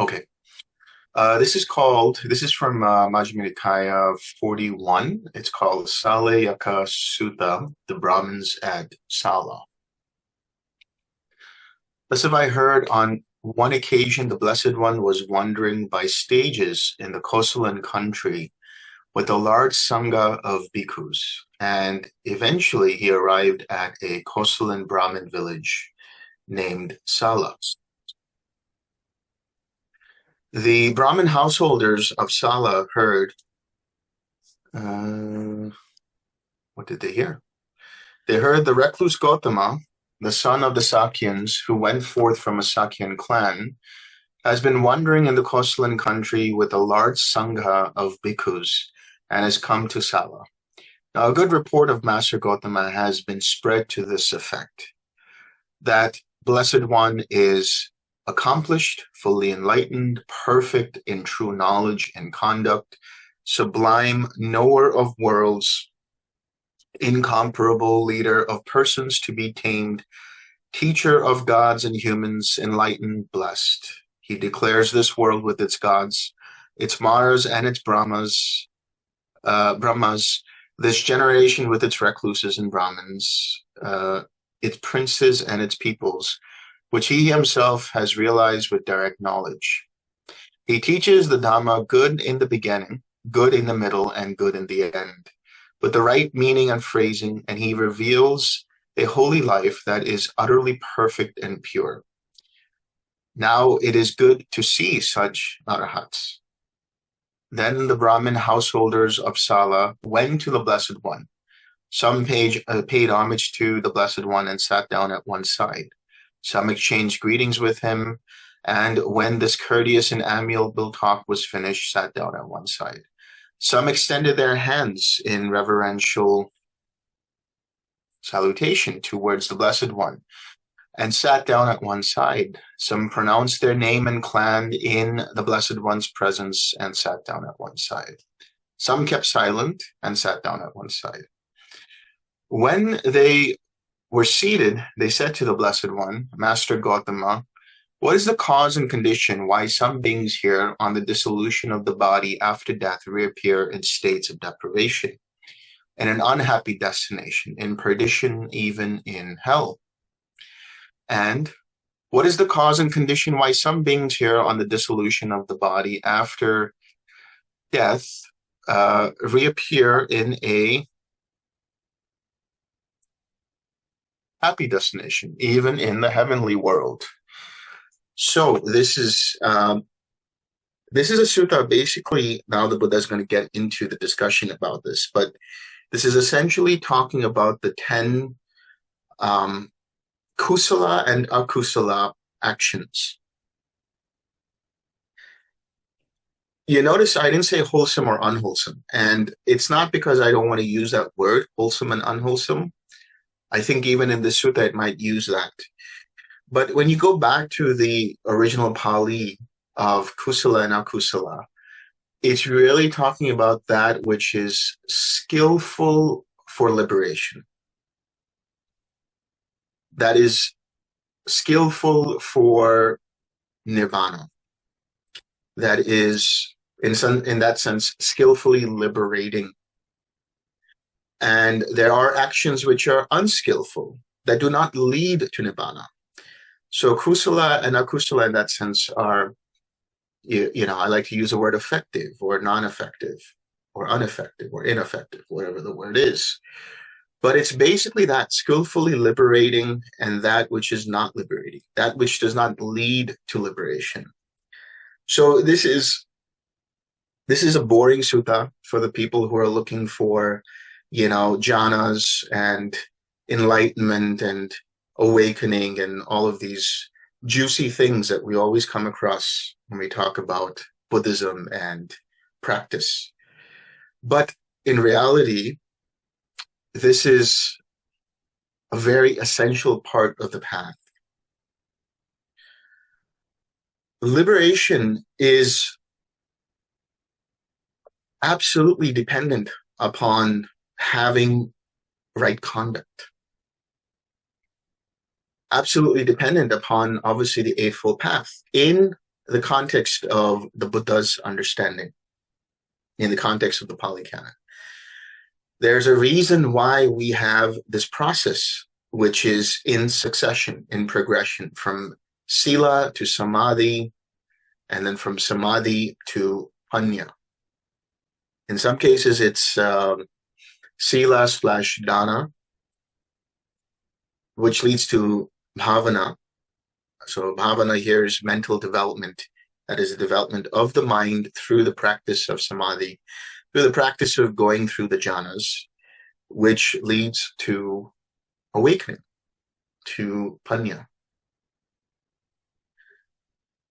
Okay. This is from Majjhima Nikaya 41. It's called Saleyyaka Sutta, the Brahmins at Sala. Thus have I heard on one occasion the Blessed One was wandering by stages in the Kosalan country with a large sangha of bhikkhus, and eventually he arrived at a Kosalan Brahmin village named Sala. The Brahmin householders of Sala heard, what did they hear? They heard the recluse Gautama, the son of the Sakyans, who went forth from a Sakyan clan, has been wandering in the Kosalan country with a large sangha of bhikkhus and has come to Sala. Now, a good report of Master Gautama has been spread to this effect, that Blessed One is accomplished, fully enlightened, perfect in true knowledge and conduct, sublime knower of worlds, incomparable leader of persons to be tamed, teacher of gods and humans, enlightened, blessed. He declares this world with its gods, its Maras and its Brahmas, this generation with its recluses and Brahmins, its princes and its peoples, which he himself has realized with direct knowledge. He teaches the Dhamma good in the beginning, good in the middle, and good in the end, with the right meaning and phrasing, and he reveals a holy life that is utterly perfect and pure. Now it is good to see such arahats. Then the Brahmin householders of Sala went to the Blessed One. Some paid homage to the Blessed One and sat down at one side. Some exchanged greetings with him, and when this courteous and amiable talk was finished, sat down at one side. Some extended their hands in reverential salutation towards the Blessed One and sat down at one side. Some pronounced their name and clan in the Blessed One's presence and sat down at one side. Some kept silent and sat down at one side. When they were seated, they said to the Blessed One, Master Gautama, what is the cause and condition why some beings here on the dissolution of the body after death reappear in states of deprivation, in an unhappy destination, in perdition, even in hell? And what is the cause and condition why some beings here on the dissolution of the body after death reappear in a happy destination, even in the heavenly world? So this is a sutta. Basically, now the Buddha is going to get into the discussion about this, but this is essentially talking about the 10 kusala and akusala actions. You notice I didn't say wholesome or unwholesome, and it's not because I don't want to use that word, wholesome and unwholesome. I think even in the sutta it might use that. But when you go back to the original Pali of kusala and akusala, it's really talking about that which is skillful for liberation. That is skillful for Nibbana. That is, in that sense, skillfully liberating. And there are actions which are unskillful, that do not lead to Nibbana. So kusala and akusala in that sense are, I like to use the word effective or non-effective or ineffective, whatever the word is. But it's basically that skillfully liberating and that which is not liberating, that which does not lead to liberation. So this is a boring sutta for the people who are looking for, jhanas and enlightenment and awakening and all of these juicy things that we always come across when we talk about Buddhism and practice. But in reality, this is a very essential part of the path. Liberation is absolutely dependent upon having right conduct. Absolutely dependent upon, obviously, the Eightfold Path. In the context of the Buddha's understanding, in the context of the Pali Canon. There's a reason why we have this process, which is in succession, in progression, from Sila to Samadhi, and then from Samadhi to Panya. In some cases, it's Sila/Dana, which leads to Bhavana. So Bhavana here is mental development. That is the development of the mind through the practice of Samadhi, through the practice of going through the jhanas, which leads to awakening, to Panya.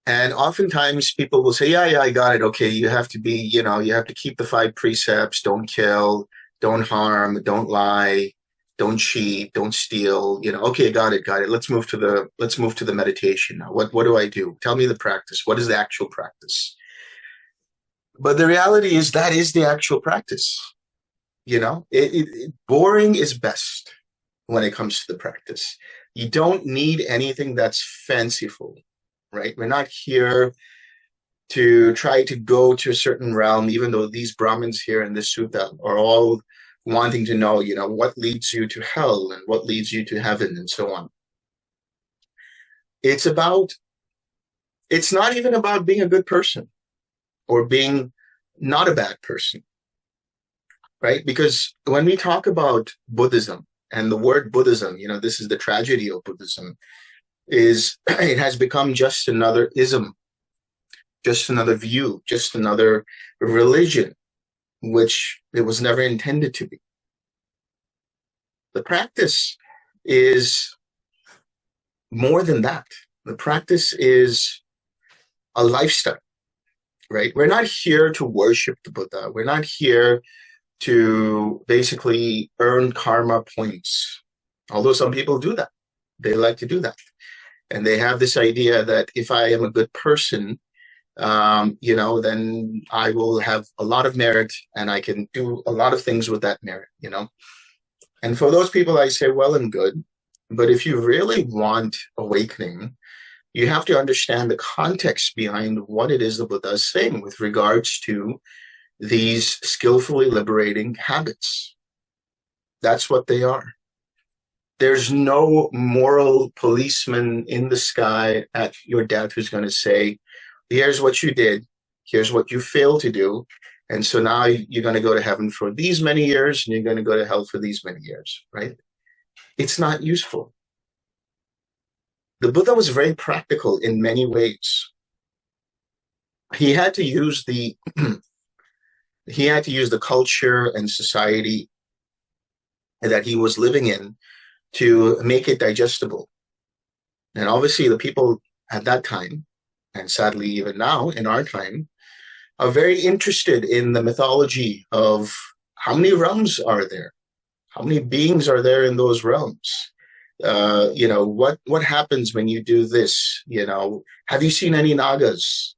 And oftentimes people will say, yeah, I got it. Okay, you have to be, you have to keep the 5 precepts, don't kill, don't harm, don't lie, don't cheat, don't steal, okay, got it. Let's move to the meditation now. What do I do? Tell me the practice. What is the actual practice? But the reality is that is the actual practice. Boring is best when it comes to the practice. You don't need anything that's fanciful, right? We're not here to try to go to a certain realm, even though these Brahmins here in this sutta are all wanting to know, what leads you to hell and what leads you to heaven and so on. It's not even about being a good person or being not a bad person, right? Because when we talk about Buddhism and the word Buddhism, this is the tragedy of Buddhism, is it has become just another ism, just another view, just another religion, which it was never intended to be. The practice is more than that. The practice is a lifestyle, right? We're not here to worship the Buddha. We're not here to basically earn karma points, although some people do that. They like to do that. And they have this idea that if I am a good person, then I will have a lot of merit and I can do a lot of things with that merit, And for those people, I say, well and good. But if you really want awakening, you have to understand the context behind what it is the Buddha is saying with regards to these skillfully liberating habits. That's what they are. There's no moral policeman in the sky at your death who's going to say, here's what you did, here's what you failed to do, and so now you're going to go to heaven for these many years, and you're going to go to hell for these many years, right? It's not useful. The Buddha was very practical in many ways. He had to use the culture and society that he was living in to make it digestible. And obviously the people at that time, and sadly even now in our time, are very interested in the mythology of how many realms are there? How many beings are there in those realms? What happens when you do this? Have you seen any nagas?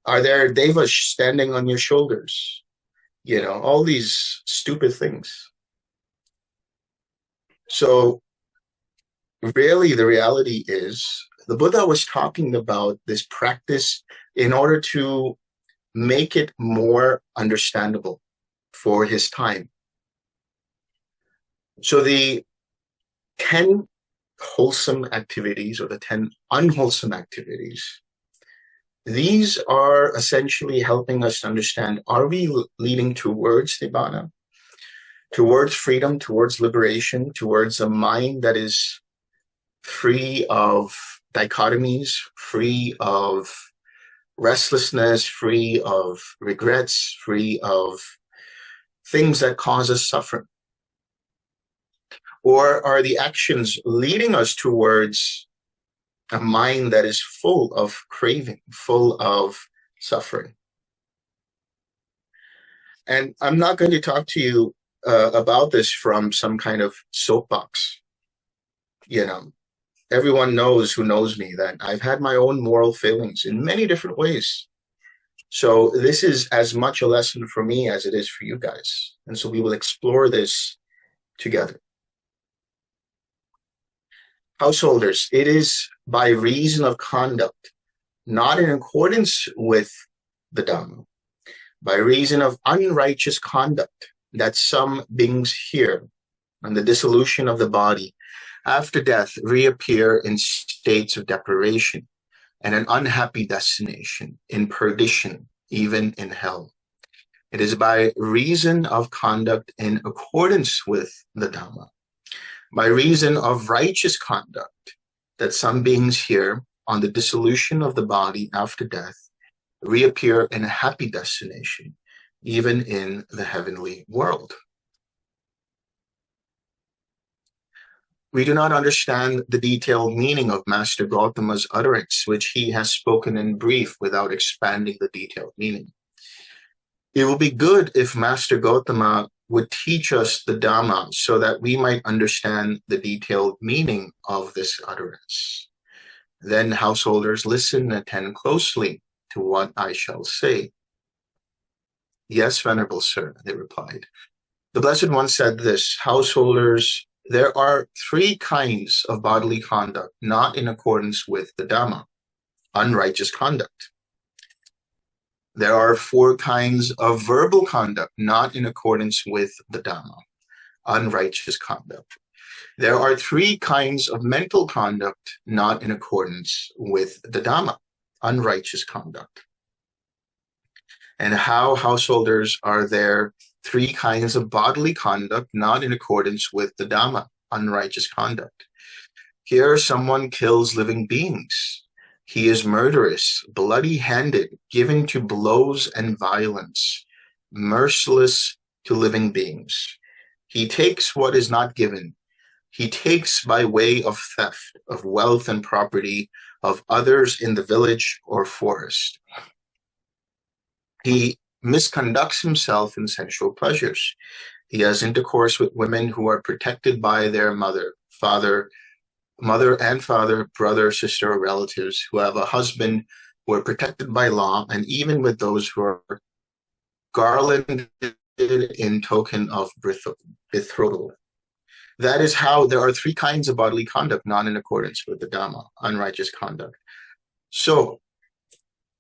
Are there devas standing on your shoulders? All these stupid things. So really the reality is the Buddha was talking about this practice in order to make it more understandable for his time. So the 10 wholesome activities or the 10 unwholesome activities, these are essentially helping us to understand, are we leading towards Nibbana, towards freedom, towards liberation, towards a mind that is free of dichotomies, free of restlessness, free of regrets, free of things that cause us suffering? Or are the actions leading us towards a mind that is full of craving, full of suffering? And I'm not going to talk to you about this from some kind of soapbox. Everyone knows who knows me that I've had my own moral failings in many different ways. So this is as much a lesson for me as it is for you guys. And so we will explore this together. Householders, it is by reason of conduct not in accordance with the Dhamma, by reason of unrighteous conduct that some beings here, and the dissolution of the body after death, reappear in states of deprivation and an unhappy destination, in perdition, even in hell. It is by reason of conduct in accordance with the Dhamma, by reason of righteous conduct, that some beings here, on the dissolution of the body after death, reappear in a happy destination, even in the heavenly world. We do not understand the detailed meaning of Master Gautama's utterance, which he has spoken in brief without expanding the detailed meaning. It will be good if Master Gautama would teach us the Dhamma so that we might understand the detailed meaning of this utterance. Then, householders, listen and attend closely to what I shall say. Yes, Venerable Sir, they replied. The Blessed One said this, householders, there are 3 kinds of bodily conduct not in accordance with the Dhamma, unrighteous conduct. There are 4 kinds of verbal conduct not in accordance with the Dhamma, unrighteous conduct. There are 3 kinds of mental conduct not in accordance with the Dhamma, unrighteous conduct. And how, householders, are there 3 kinds of bodily conduct not in accordance with the Dhamma, unrighteous conduct? Here someone kills living beings. He is murderous, bloody-handed, given to blows and violence, merciless to living beings. He takes what is not given. He takes by way of theft of wealth and property of others in the village or forest. He misconducts himself in sensual pleasures. He has intercourse with women who are protected by their mother and father, brother, sister, or relatives who have a husband, who are protected by law, and even with those who are garlanded in token of betrothal. That is how there are 3 kinds of bodily conduct not in accordance with the Dhamma, unrighteous conduct. So,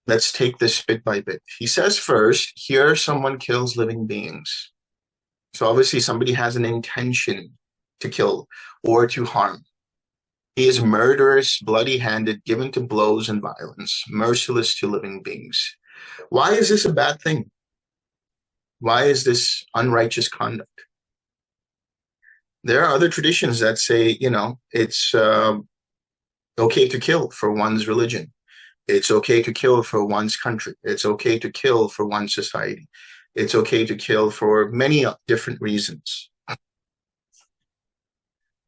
let's take this bit by bit. He says first, here someone kills living beings. So obviously somebody has an intention to kill or to harm. He is murderous, bloody-handed, given to blows and violence, merciless to living beings. Why is this a bad thing? Why is this unrighteous conduct? There are other traditions that say, it's okay to kill for one's religion. It's okay to kill for one's country. It's okay to kill for one's society. It's okay to kill for many different reasons.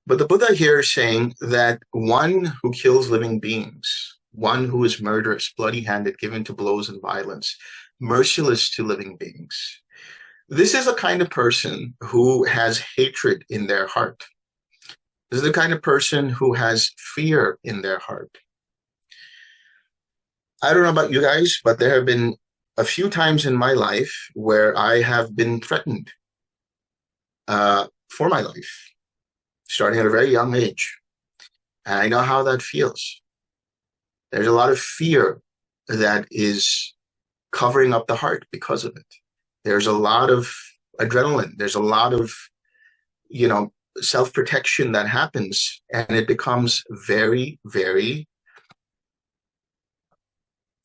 But the Buddha here is saying that one who kills living beings, one who is murderous, bloody-handed, given to blows and violence, merciless to living beings, this is a kind of person who has hatred in their heart. This is the kind of person who has fear in their heart. I don't know about you guys, but there have been a few times in my life where I have been threatened for my life, starting at a very young age. And I know how that feels. There's a lot of fear that is covering up the heart because of it. There's a lot of adrenaline. There's a lot of, self-protection that happens, and it becomes very, very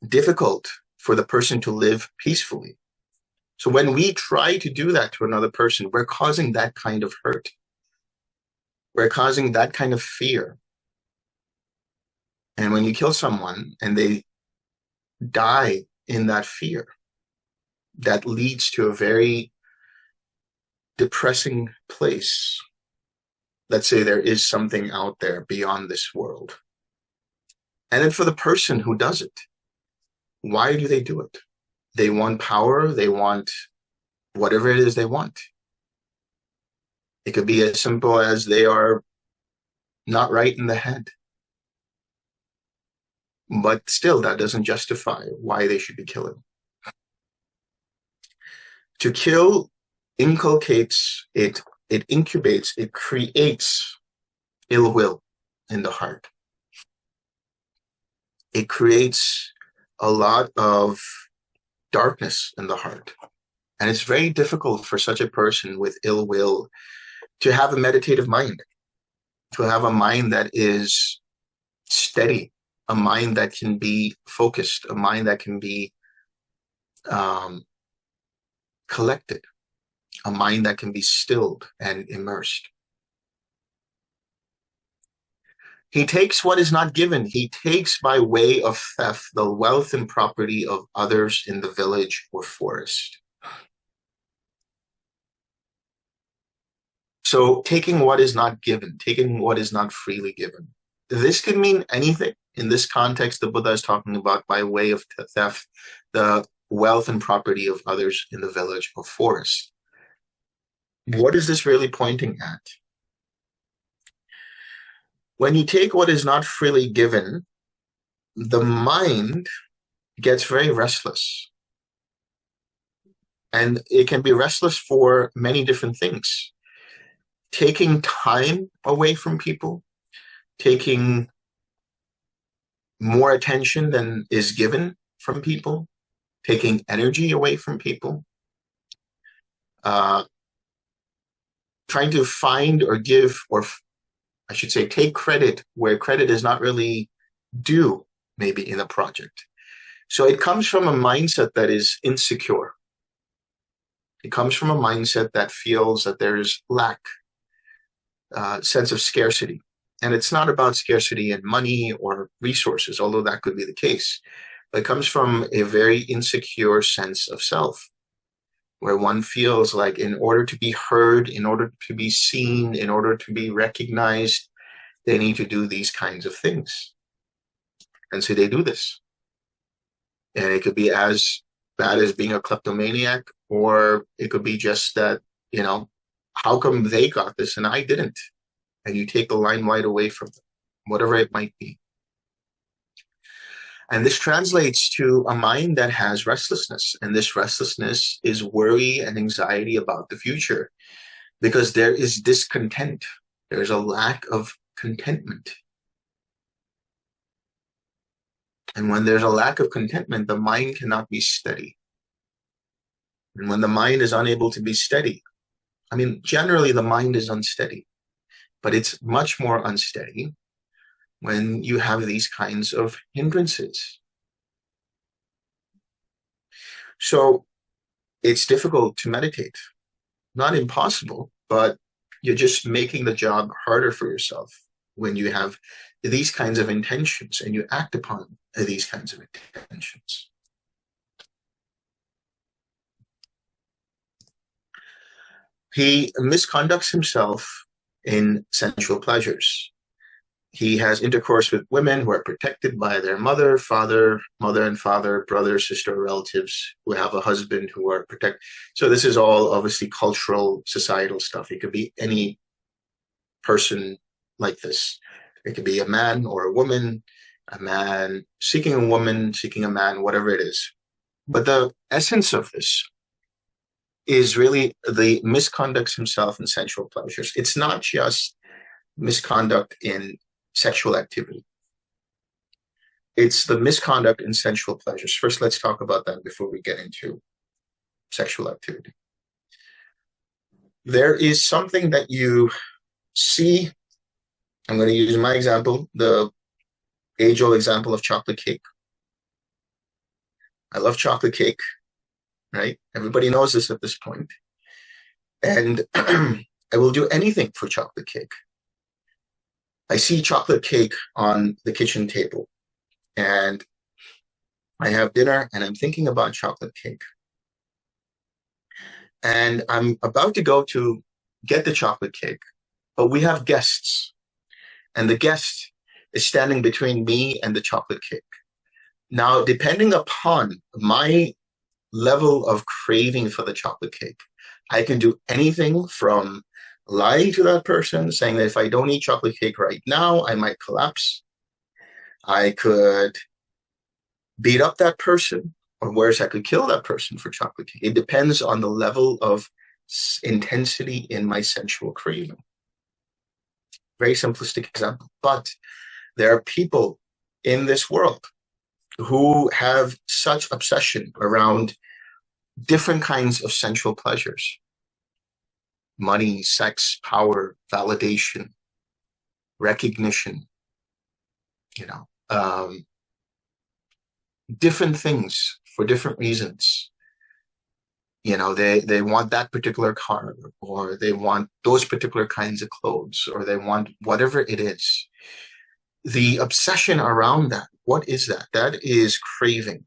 difficult for the person to live peacefully. So when we try to do that to another person, we're causing that kind of hurt. We're causing that kind of fear. And when you kill someone and they die in that fear, that leads to a very depressing place. Let's say there is something out there beyond this world. And then for the person who does it, why do they do it? They want power. They want whatever it is they want. It could be as simple as they are not right in the head. But still, that doesn't justify why they should be killing. To kill inculcates, it incubates, it creates ill will in the heart. It creates a lot of darkness in the heart. And it's very difficult for such a person with ill will to have a meditative mind, to have a mind that is steady, a mind that can be focused, a mind that can be collected, a mind that can be stilled and immersed. He takes what is not given. He takes by way of theft the wealth and property of others in the village or forest. So taking what is not given, taking what is not freely given. This can mean anything. In this context, the Buddha is talking about by way of theft, the wealth and property of others in the village or forest. What is this really pointing at? When you take what is not freely given, the mind gets very restless. And it can be restless for many different things. Taking time away from people, taking more attention than is given from people, taking energy away from people, trying to find or give, or I should say, take credit where credit is not really due, maybe in a project. So it comes from a mindset that is insecure. It comes from a mindset that feels that there is lack, sense of scarcity. And it's not about scarcity in money or resources, although that could be the case. But it comes from a very insecure sense of self, where one feels like in order to be heard, in order to be seen, in order to be recognized, they need to do these kinds of things. And so they do this. And it could be as bad as being a kleptomaniac, or it could be just that, how come they got this and I didn't? And you take the limelight away from them, whatever it might be. And this translates to a mind that has restlessness. And this restlessness is worry and anxiety about the future, because there is discontent. There's a lack of contentment. And when there's a lack of contentment, the mind cannot be steady. And when the mind is unable to be steady, generally the mind is unsteady, but it's much more unsteady when you have these kinds of hindrances. So it's difficult to meditate. Not impossible, but you're just making the job harder for yourself when you have these kinds of intentions and you act upon these kinds of intentions. He misconducts himself in sensual pleasures. He has intercourse with women who are protected by their mother and father, brother, sister, relatives who have a husband who are protected. So this is all obviously cultural, societal stuff. It could be any person like this. It could be a man or a woman, a man seeking a woman, seeking a man, whatever it is. But the essence of this is really the misconducts himself in sensual pleasures. It's not just misconduct in sexual activity. It's the misconduct in sensual pleasures. First, let's talk about that before we get into sexual activity. There is something that you see. I'm going to use my example, the age-old example of chocolate cake. I love chocolate cake, right? Everybody knows this at this point. And I will do anything for chocolate cake. I see chocolate cake on the kitchen table, and I have dinner, and I'm thinking about chocolate cake. And I'm about to go to get the chocolate cake, but we have guests, and the guest is standing between me and the chocolate cake. Now, depending upon my level of craving for the chocolate cake, I can do anything from lying to that person, saying that if I don't eat chocolate cake right now, I might collapse. I could beat up that person, or worse, I could kill that person for chocolate cake. It depends on the level of intensity in my sensual craving. Very simplistic example. But there are people in this world who have such obsession around different kinds of sensual pleasures: money, sex, power, validation, recognition, you know, different things for different reasons. They want that particular car, or they want those particular kinds of clothes, or they want whatever it is. The obsession around that, what is that? That is craving.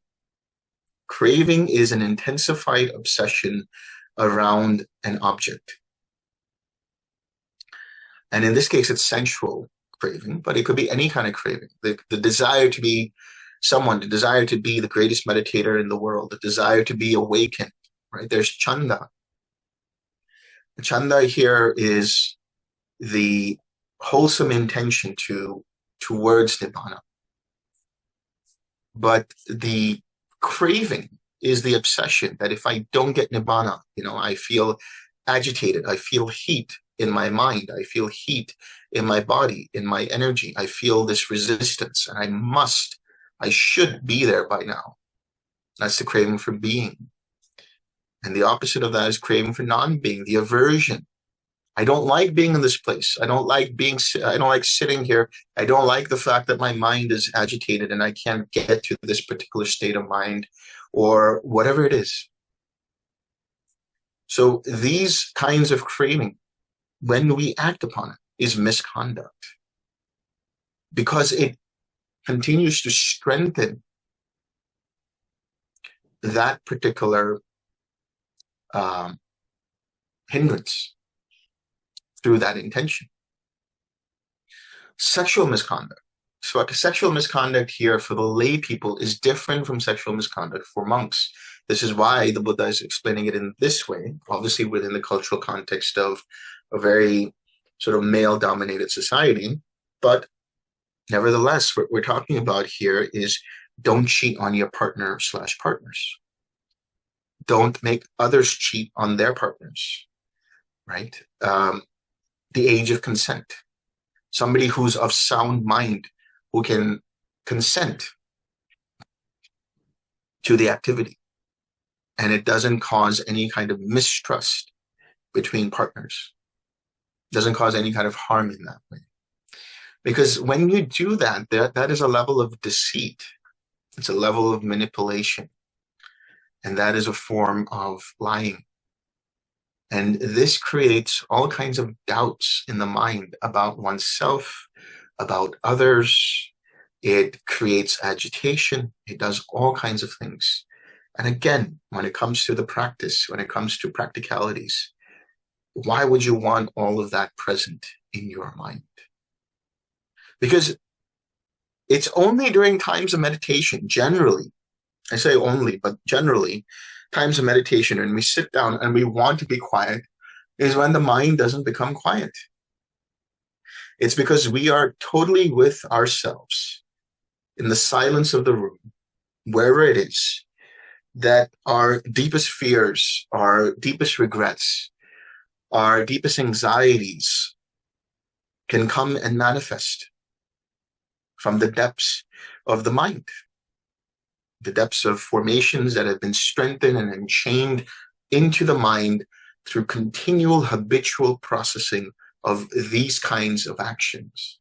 Craving is an intensified obsession around an object. And in this case, it's sensual craving, but it could be any kind of craving. The desire to be someone, the desire to be the greatest meditator in the world, the desire to be awakened, right? There's chanda. The chanda here is the wholesome intention towards Nibbana. But the craving is the obsession that if I don't get Nibbana, I feel agitated. I feel heat in my mind. I feel heat in my body, in my energy. I feel this resistance, and I should be there by now. That's the craving for being. And the opposite of that is craving for non-being, the aversion. I don't like being in this place. I don't like sitting here. I don't like the fact that my mind is agitated and I can't get to this particular state of mind, or whatever it is. So these kinds of craving, when we act upon it, is misconduct, because it continues to strengthen that particular hindrance through that intention. Sexual misconduct. So sexual misconduct here for the lay people is different from sexual misconduct for monks. This is why the Buddha is explaining it in this way, obviously within the cultural context of a very sort of male-dominated society. But nevertheless, what we're talking about here is don't cheat on your partner/partners. Don't make others cheat on their partners, right? The age of consent. Somebody who's of sound mind, who can consent to the activity, and it doesn't cause any kind of mistrust between partners. It doesn't cause any kind of harm in that way. Because when you do that, that is a level of deceit. It's a level of manipulation. And that is a form of lying. And this creates all kinds of doubts in the mind about oneself, about others. It creates agitation. It does all kinds of things. And again, when it comes to the practice, when it comes to practicalities, why would you want all of that present in your mind? Because it's only during times of meditation, generally, I say only, but generally, times of meditation, when we sit down and we want to be quiet, is when the mind doesn't become quiet. It's because we are totally with ourselves in the silence of the room, wherever it is, that our deepest fears, our deepest regrets, our deepest anxieties can come and manifest from the depths of the mind. The depths of formations that have been strengthened and enchained into the mind through continual habitual processing of these kinds of actions.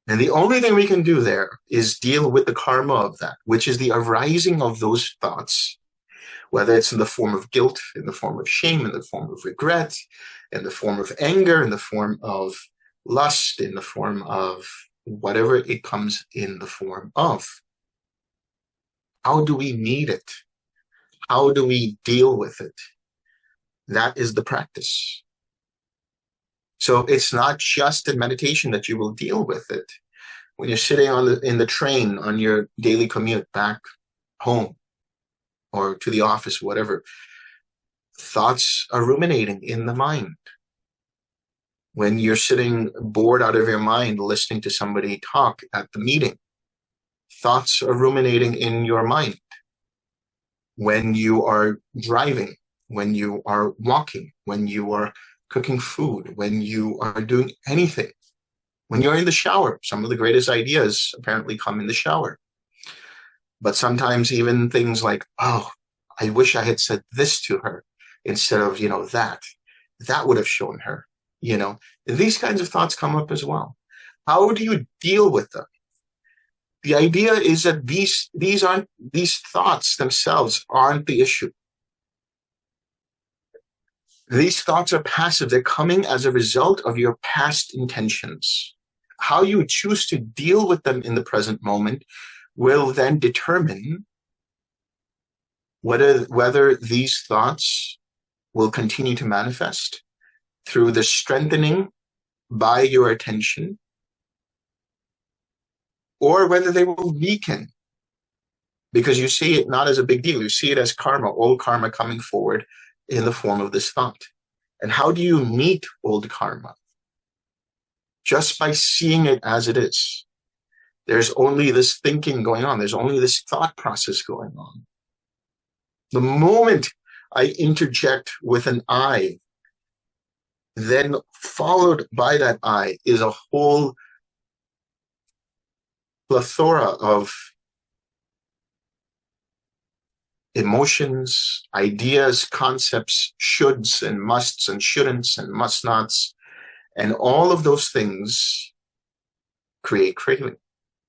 And the only thing we can do there is deal with the karma of that, which is the arising of those thoughts, whether it's in the form of guilt, in the form of shame, in the form of regret, in the form of anger, in the form of lust, in the form of whatever it comes in the form of. How do we meet it? How do we deal with it? That is the practice. So it's not just in meditation that you will deal with it. When you're sitting in the train on your daily commute back home or to the office, whatever, thoughts are ruminating in the mind. When you're sitting bored out of your mind listening to somebody talk at the meeting, thoughts are ruminating in your mind. When you are driving, when you are walking, when you are cooking food, when you are doing anything, when you're in the shower, some of the greatest ideas apparently come in the shower. But sometimes even things like, oh, I wish I had said this to her instead of, that. That would have shown her, These kinds of thoughts come up as well. How do you deal with them? The idea is that these thoughts themselves aren't the issue. These thoughts are passive. They're coming as a result of your past intentions. How you choose to deal with them in the present moment will then determine whether these thoughts will continue to manifest through the strengthening by your attention, or whether they will weaken because you see it not as a big deal. You see it as karma, old karma coming forward in the form of this thought. And how do you meet old karma? Just by seeing it as it is. There's only this thinking going on. There's only this thought process going on. The moment I interject with an I, then followed by that I is a whole plethora of emotions, ideas, concepts, shoulds and musts and shouldn'ts and must nots, and all of those things create craving.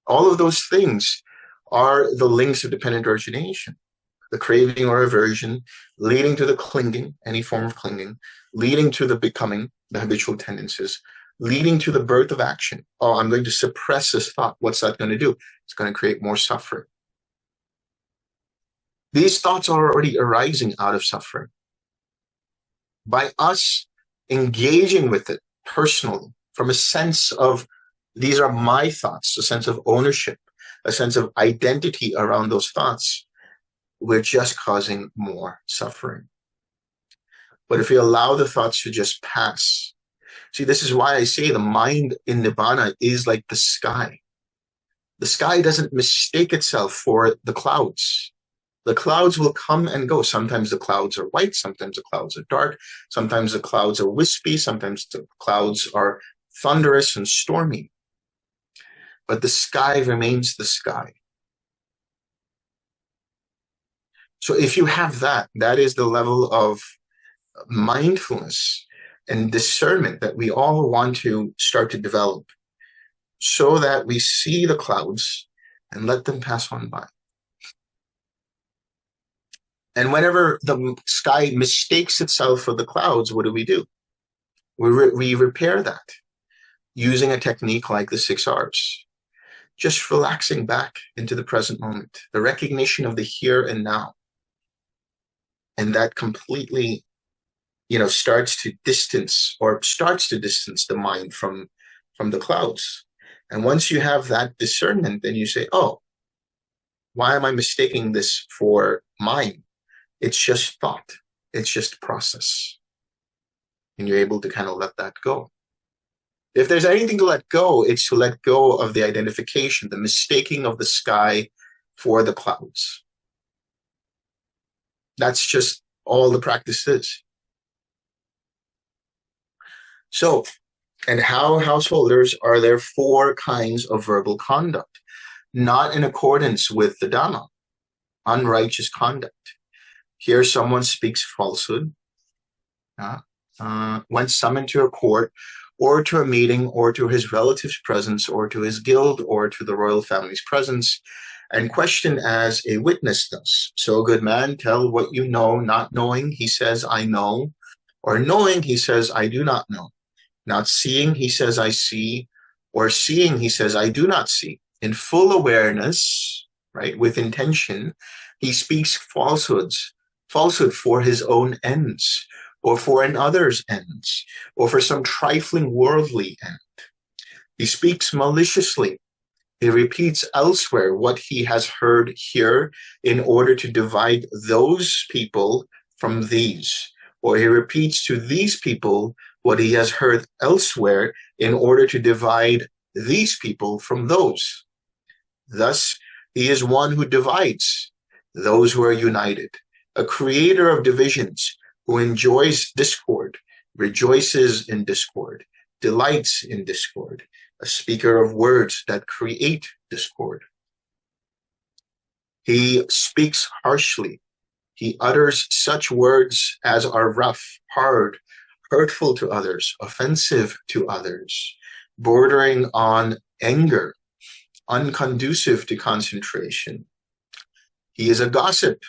All of those things are the links of dependent origination. The craving or aversion, leading to the clinging, any form of clinging, leading to the becoming, the habitual tendencies, leading to the birth of action. Oh, I'm going to suppress this thought. What's that going to do? It's going to create more suffering. These thoughts are already arising out of suffering. By us engaging with it personally, from a sense of, these are my thoughts, a sense of ownership, a sense of identity around those thoughts, we're just causing more suffering. But if we allow the thoughts to just pass, see, this is why I say the mind in Nibbana is like the sky. The sky doesn't mistake itself for the clouds. The clouds will come and go. Sometimes the clouds are white, sometimes the clouds are dark, sometimes the clouds are wispy, sometimes the clouds are thunderous and stormy. But the sky remains the sky. So if you have that, that is the level of mindfulness and discernment that we all want to start to develop, so that we see the clouds and let them pass on by. And whenever the sky mistakes itself for the clouds, what do? We repair that using a technique like the 6 R's. Just relaxing back into the present moment, the recognition of the here and now. And that completely, starts to distance the mind from the clouds. And once you have that discernment, then you say, oh, why am I mistaking this for mine? It's just thought. It's just process. And you're able to kind of let that go. If there's anything to let go, it's to let go of the identification, the mistaking of the sky for the clouds. That's just all the practice is. So, and how householders are there 4 kinds of verbal conduct, not in accordance with the Dhamma, unrighteous conduct. Here someone speaks falsehood, when summoned to a court, or to a meeting, or to his relative's presence, or to his guild, or to the royal family's presence, and questioned as a witness thus. So, good man, tell what you know. Not knowing, he says, I know. Or knowing, he says, I do not know. Not seeing, he says, I see. Or seeing, he says, I do not see. In full awareness, right, with intention, he speaks falsehood for his own ends, or for another's ends, or for some trifling worldly end. He speaks maliciously. He repeats elsewhere what he has heard here in order to divide those people from these. Or he repeats to these people what he has heard elsewhere in order to divide these people from those. Thus, he is one who divides those who are united, a creator of divisions who enjoys discord, rejoices in discord, delights in discord, a speaker of words that create discord. He speaks harshly. He utters such words as are rough, hard, hurtful to others, offensive to others, bordering on anger, unconducive to concentration. He is a gossip.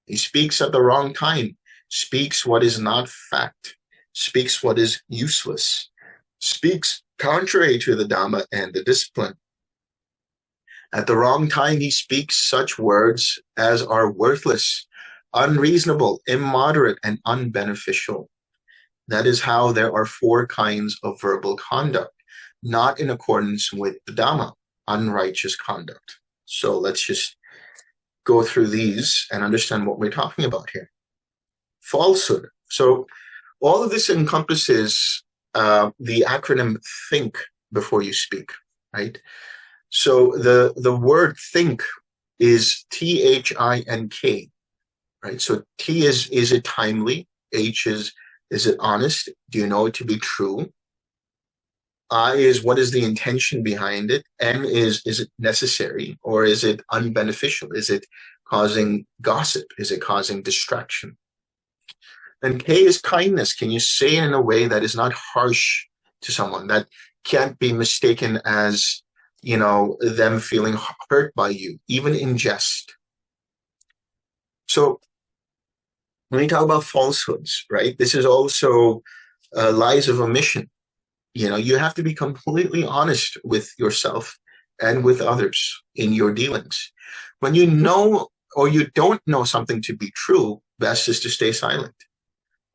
He speaks at the wrong time, speaks what is not fact, speaks what is useless, speaks contrary to the Dhamma and the discipline. At the wrong time, he speaks such words as are worthless, unreasonable, immoderate, and unbeneficial. That is how there are 4 kinds of verbal conduct, not in accordance with the Dhamma, unrighteous conduct. So let's just go through these and understand what we're talking about here. Falsehood. So all of this encompasses the acronym THINK before you speak, right? So the word think is T.H.I.N.K, right? So T is it timely? H is it honest? Do you know it to be true? I is what is the intention behind it? N is it necessary or is it unbeneficial? Is it causing gossip? Is it causing distraction? And K is kindness. Can you say it in a way that is not harsh to someone, that can't be mistaken as, them feeling hurt by you, even in jest? So when we talk about falsehoods, right, this is also lies of omission. You have to be completely honest with yourself and with others in your dealings. When you know or you don't know something to be true, best is to stay silent.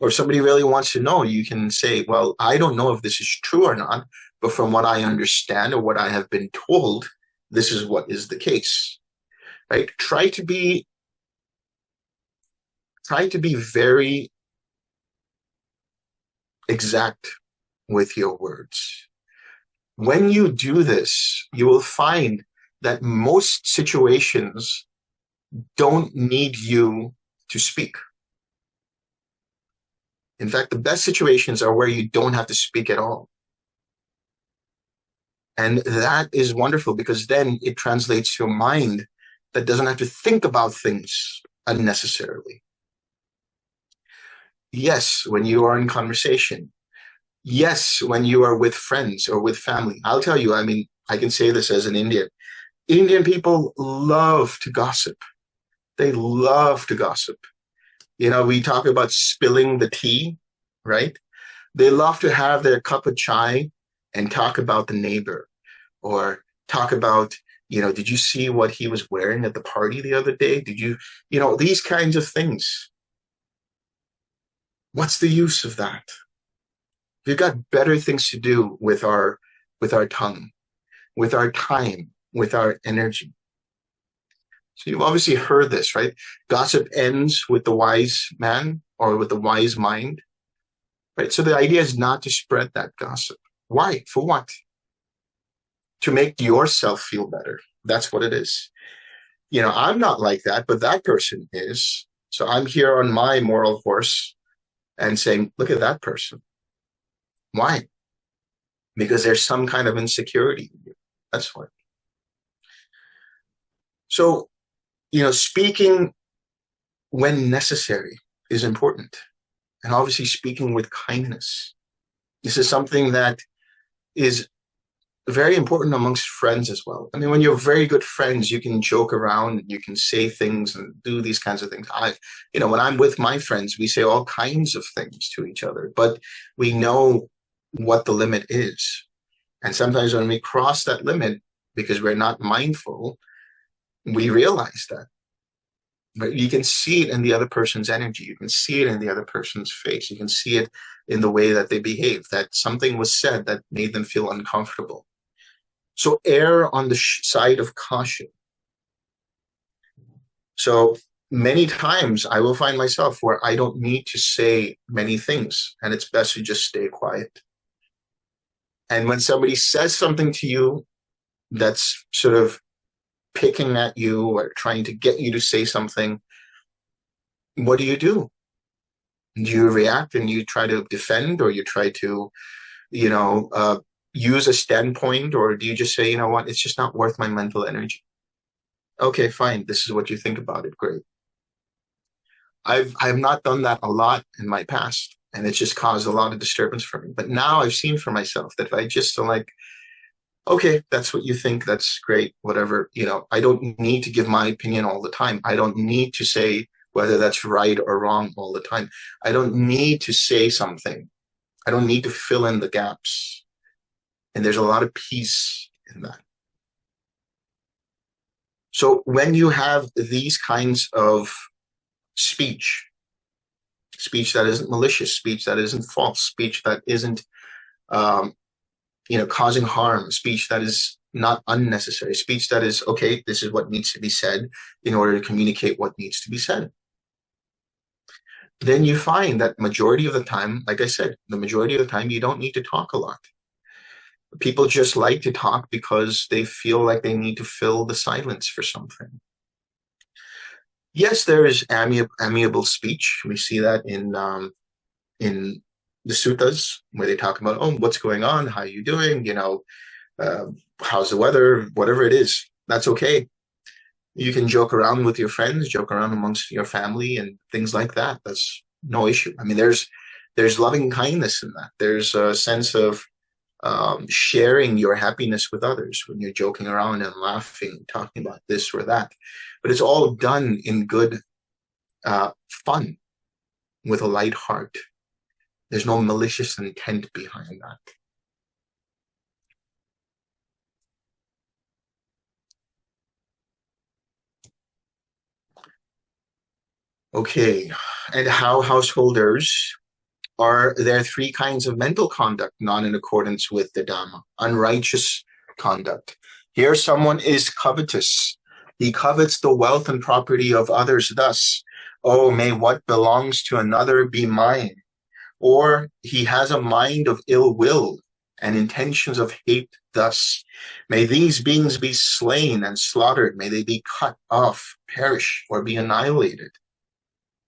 Or if somebody really wants to know, you can say, well, I don't know if this is true or not, but from what I understand or what I have been told, this is what is the case, right? Try to be very exact with your words. When you do this, you will find that most situations don't need you to speak. In fact, the best situations are where you don't have to speak at all. And that is wonderful because then it translates to a mind that doesn't have to think about things unnecessarily. Yes, when you are in conversation. Yes, when you are with friends or with family. I'll tell you, I can say this as an Indian. Indian people love to gossip. They love to gossip. We talk about spilling the tea, right? They love to have their cup of chai and talk about the neighbor or talk about, did you see what he was wearing at the party the other day? Did you, these kinds of things. What's the use of that? We've got better things to do with our tongue, with our time, with our energy. So you've obviously heard this, right? Gossip ends with the wise man or with the wise mind, right? So the idea is not to spread that gossip. Why? For what? To make yourself feel better. That's what it is. I'm not like that, but that person is. So I'm here on my moral horse and saying, look at that person. Why? Because there's some kind of insecurity in you. That's why. So, speaking when necessary is important. And obviously speaking with kindness. This is something that is very important amongst friends as well. When you're very good friends, you can joke around, you can say things and do these kinds of things. When I'm with my friends, we say all kinds of things to each other, but we know what the limit is. And sometimes when we cross that limit, because we're not mindful, we realize that. But you can see it in the other person's energy. You can see it in the other person's face. You can see it in the way that they behave, that something was said that made them feel uncomfortable. So err on the side of caution. So many times I will find myself where I don't need to say many things, and it's best to just stay quiet. And when somebody says something to you that's sort of picking at you or trying to get you to say something, what do? Do you react and you try to defend, or you try to, use a standpoint, or do you just say, you know what, it's just not worth my mental energy? Okay, fine. This is what you think about it. Great. I've not done that a lot in my past, and it's just caused a lot of disturbance for me. But now I've seen for myself that if I just am like, okay, that's what you think, that's great, whatever, I don't need to give my opinion all the time. I don't need to say whether that's right or wrong all the time. I don't need to say something. I don't need to fill in the gaps. And there's a lot of peace in that. So when you have these kinds of speech, speech that isn't malicious, speech that isn't false, speech that isn't, causing harm, speech that is not unnecessary, speech that is, okay, this is what needs to be said in order to communicate what needs to be said. Then you find that majority of the time, like I said, the majority of the time, you don't need to talk a lot. People just like to talk because they feel like they need to fill the silence for something. Yes, there is amiable speech. We see that in the suttas where they talk about, oh, what's going on? How are you doing? How's the weather? Whatever it is, that's okay. You can joke around with your friends, joke around amongst your family and things like that. That's no issue. I mean, there's loving kindness in that. There's a sense of sharing your happiness with others when you're joking around and laughing, talking about this or that. But it's all done in good fun with a light heart. There's no malicious intent behind that. Okay, and how householders are there three kinds of mental conduct not in accordance with the Dhamma? Unrighteous conduct. Here someone is covetous. He covets the wealth and property of others thus, oh, may what belongs to another be mine. Or he has a mind of ill will and intentions of hate thus, may these beings be slain and slaughtered, may they be cut off, perish, or be annihilated.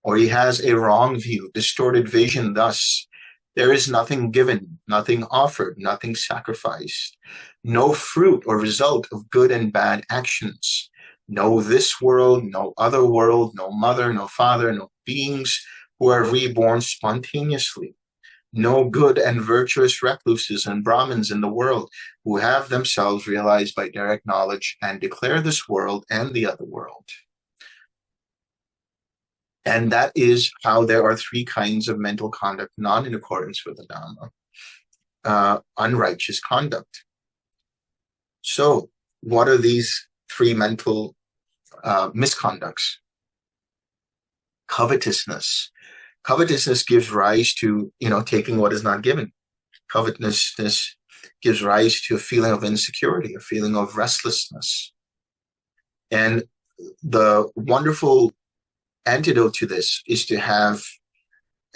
Or he has a wrong view, distorted vision thus, there is nothing given, nothing offered, nothing sacrificed, no fruit or result of good and bad actions, no this world, no other world, no mother, no father, no beings who are reborn spontaneously, no good and virtuous recluses and Brahmins in the world who have themselves realized by direct knowledge and declare this world and the other world. And that is how there are three kinds of mental conduct not in accordance with the Dhamma. Unrighteous conduct. So what are these three mental misconducts? Covetousness. Covetousness gives rise to, taking what is not given. Covetousness gives rise to a feeling of insecurity, a feeling of restlessness. And the wonderful antidote to this is to have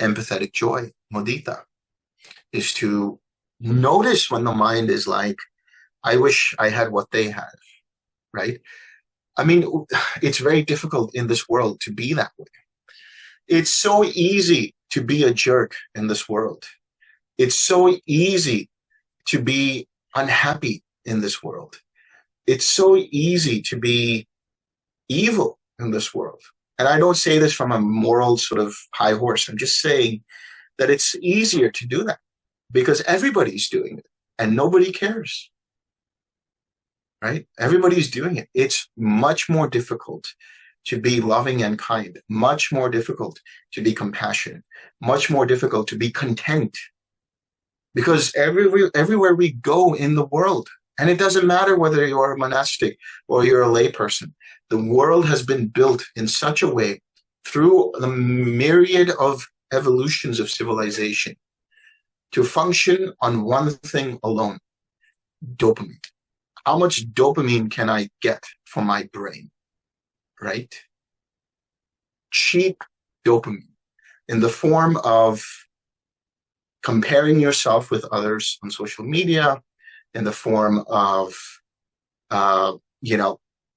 empathetic joy, mudita, is to notice when the mind is like, I wish I had what they have, right? I mean, it's very difficult in this world to be that way. It's so easy to be a jerk in this world. It's so easy to be unhappy in this world. It's so easy to be evil in this world. And I don't say this from a moral sort of high horse. I'm just saying that it's easier to do that because everybody's doing it and nobody cares, right? Everybody's doing it. It's much more difficult to be loving and kind, much more difficult to be compassionate, much more difficult to be content. Because everywhere we go in the world, and it doesn't matter whether you're a monastic or you're a layperson, the world has been built in such a way through the myriad of evolutions of civilization to function on one thing alone, dopamine. How much dopamine can I get from my brain, right? Cheap dopamine in the form of comparing yourself with others on social media, in the form of,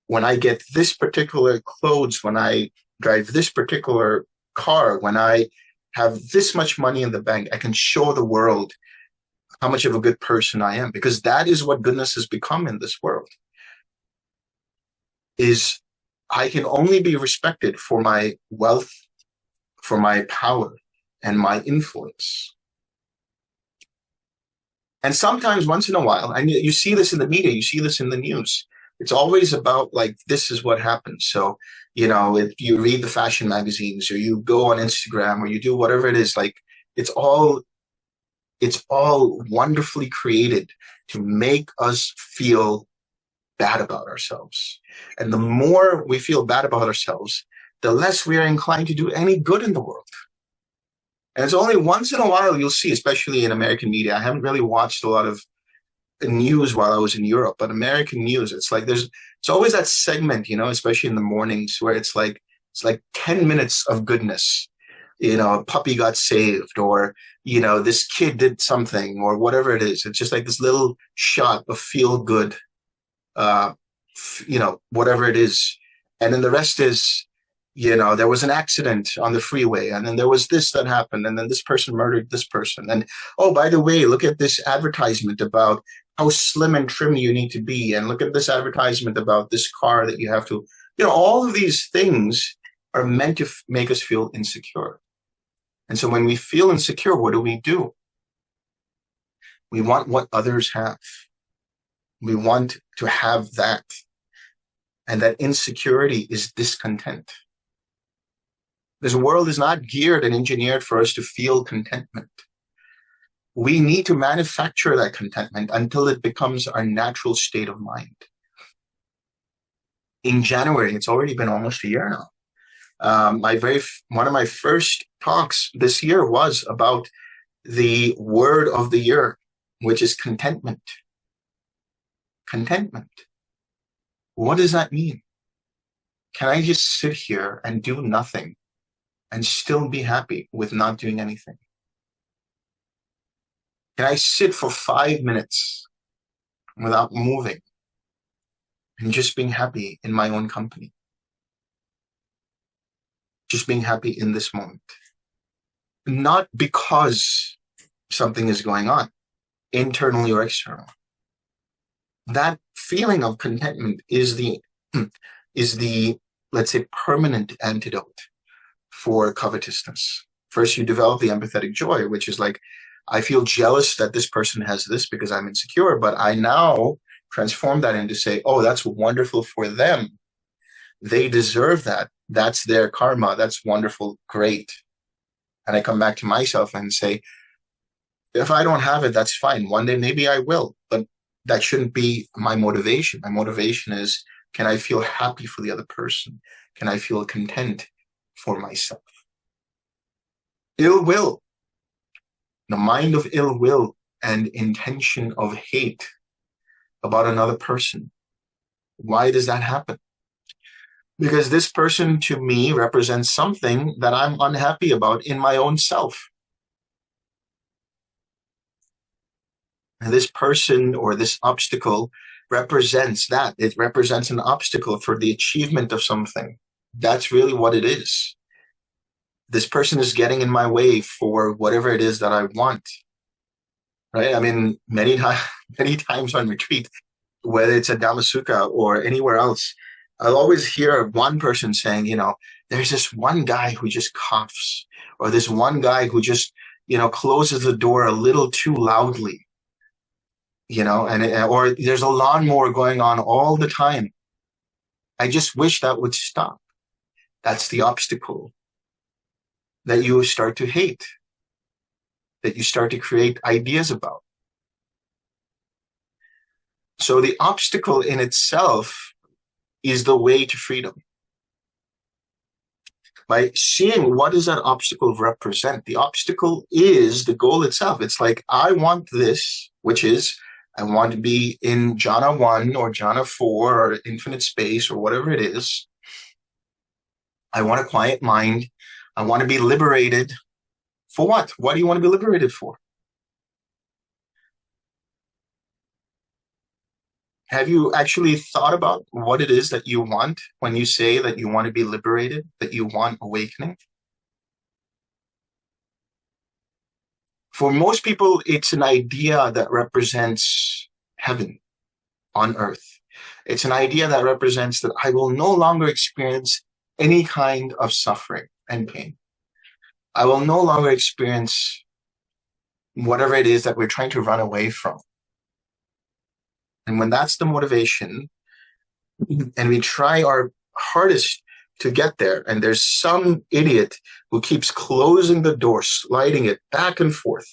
when I get this particular clothes, when I drive this particular car, when I have this much money in the bank, I can show the world how much of a good person I am, because that is what goodness has become in this world. is I can only be respected for my wealth, for my power, and my influence. And sometimes, once in a while, and you see this in the media, you see this in the news, it's always about like, this is what happens. So, if you read the fashion magazines or you go on Instagram or you do whatever it is, like it's all wonderfully created to make us feel bad about ourselves. And the more we feel bad about ourselves, the less we are inclined to do any good in the world. And it's only once in a while you'll see, especially in American media. I haven't really watched a lot of news while I was in Europe, but American news, it's like it's always that segment, especially in the mornings, where it's like 10 minutes of goodness. A puppy got saved, or this kid did something, or whatever it is. It's just like this little shot of feel good, whatever it is. And then the rest is, there was an accident on the freeway, and then there was this that happened, and then this person murdered this person. And, oh, by the way, look at this advertisement about how slim and trim you need to be. And look at this advertisement about this car that you have to, all of these things are meant to make us feel insecure. And so when we feel insecure, what do? We want what others have. We want to have that. And that insecurity is discontent. This world is not geared and engineered for us to feel contentment. We need to manufacture that contentment until it becomes our natural state of mind. In January, it's already been almost a year now. One of my first talks this year was about the word of the year, which is contentment. Contentment. What does that mean? Can I just sit here and do nothing and still be happy with not doing anything? Can I sit for 5 minutes without moving and just being happy in my own company? Just being happy in this moment. Not because something is going on, internally or external. That feeling of contentment is the, let's say, permanent antidote for covetousness. First, you develop the empathetic joy, which is like, I feel jealous that this person has this because I'm insecure, but I now transform that into say, oh, that's wonderful for them. They deserve that. That's their karma. That's wonderful. Great. And I come back to myself and say, if I don't have it, that's fine. One day, maybe I will, but that shouldn't be my motivation. My motivation is, can I feel happy for the other person? Can I feel content for myself? Ill will, the mind of ill will and intention of hate about another person. Why does that happen? Because this person to me represents something that I'm unhappy about in my own self. And this person or this obstacle represents that. It represents an obstacle for the achievement of something. That's really what it is. This person is getting in my way for whatever it is that I want. Right? I mean, many times on retreat, whether it's at Dhamma Sukha or anywhere else, I'll always hear one person saying, there's this one guy who just coughs, or this one guy who just, closes the door a little too loudly, or there's a lawnmower going on all the time. I just wish that would stop. That's the obstacle that you start to hate, that you start to create ideas about. So the obstacle in itself is the way to freedom. By seeing what does that obstacle represent, the obstacle is the goal itself. It's like, I want this, which is, I want to be in jhana 1 or jhana 4 or infinite space or whatever it is. I want a quiet mind. I want to be liberated. For what? What do you want to be liberated for? Have you actually thought about what it is that you want when you say that you want to be liberated, that you want awakening? For most people, it's an idea that represents heaven on earth. It's an idea that represents that I will no longer experience any kind of suffering and pain. I will no longer experience whatever it is that we're trying to run away from. And when that's the motivation, and we try our hardest to get there, and there's some idiot who keeps closing the door, sliding it back and forth,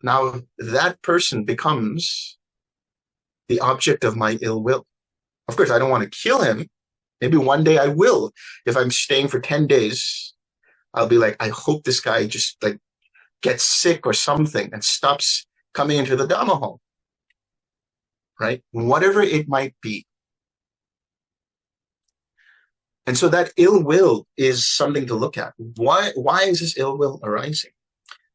now that person becomes the object of my ill will. Of course, I don't want to kill him. Maybe one day I will. If I'm staying for 10 days, I'll be like, I hope this guy just like gets sick or something and stops coming into the Dhamma home. Right? Whatever it might be. And so that ill will is something to look at. Why is this ill will arising?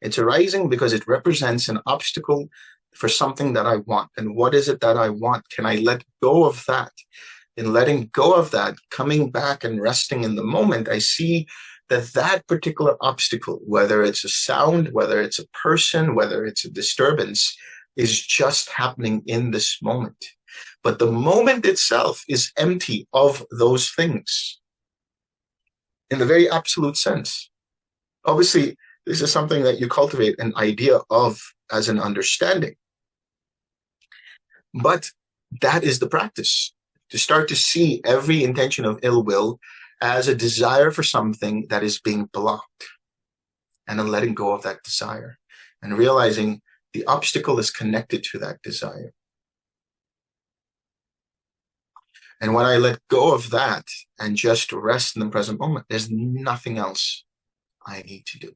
It's arising because it represents an obstacle for something that I want. And what is it that I want? Can I let go of that? In letting go of that, coming back and resting in the moment, I see that that particular obstacle, whether it's a sound, whether it's a person, whether it's a disturbance, is just happening in this moment. But the moment itself is empty of those things in the very absolute sense. Obviously, this is something that you cultivate an idea of as an understanding. But that is the practice, to start to see every intention of ill will as a desire for something that is being blocked, and then letting go of that desire and realizing the obstacle is connected to that desire. And when I let go of that and just rest in the present moment, there's nothing else I need to do.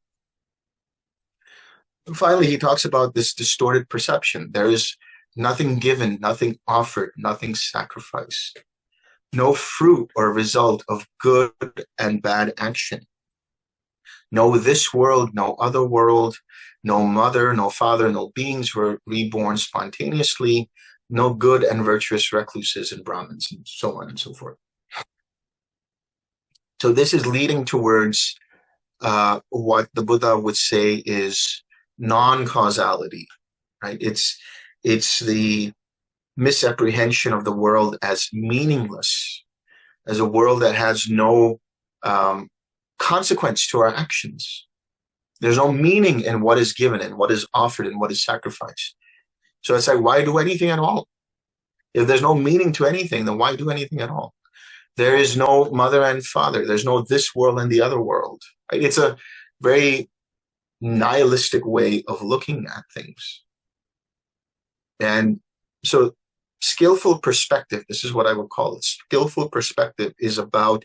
And finally, he talks about this distorted perception. There is nothing given, nothing offered, nothing sacrificed. No fruit or result of good and bad action. No this world, no other world, no mother, no father, no beings were reborn spontaneously, no good and virtuous recluses and Brahmins, and so on and so forth. So this is leading towards what the Buddha would say is non-causality, right? It's the misapprehension of the world as meaningless, as a world that has no consequence to our actions. There's no meaning in what is given and what is offered and what is sacrificed. So it's like, why do anything at all? If there's no meaning to anything, then why do anything at all? There is no mother and father. There's no this world and the other world. Right? It's a very nihilistic way of looking at things. And so skillful perspective, this is what I would call it. Skillful perspective is about